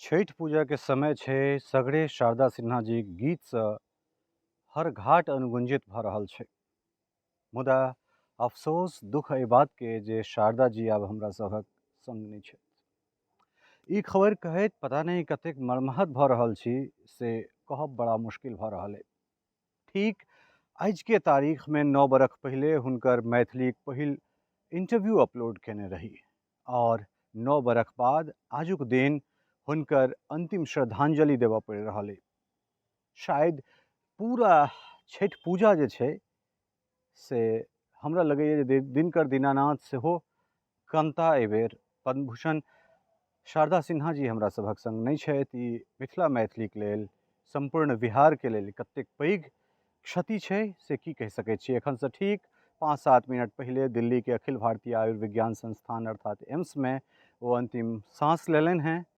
छठि पूजा के समय छै, सगरे शारदा सिन्हा जी गीत सँ हर घाट अनुगुंजित भऽ रहल छै। मुदा अफसोस दुख एहि बात के जे शारदा जी आब हमरा सभक संग नहि छथि। ई खबर कहैत पता नहीं कतेक मर्माहत भऽ रहल छी से कहब बड़ा मुश्किल भऽ रहल अइ। ठीक आज के तारीख में 9 बरख पहिले हुनकर मैथिलीक पहिल इंटरव्यू अपलोड केने रही और 9 बरख बाद आजुक दिन हुनकर अंतिम श्रद्धांजलि देबऽ पड़ि रहल अइ। शायद पूरा छठि पूजा जे छै से हमरा लगैए जे दिनकर दीनानाथ सेहो कनता एहिबेर। पद्मभूषण शारदा सिन्हा जी हमरा सभक संग नहि छथि। ई मिथिला मैथिलीक लेल, संपूर्ण बिहारके लेल कतेक पैघ क्षति छै से की कहि सकैत छी। एखनसँ ठीक 5-7 मिनट पहिले दिल्ली के अखिल भारतीय आयुर्विज्ञान संस्थान अर्थात एम्स में वो अंतिम सांस लेलनि हैं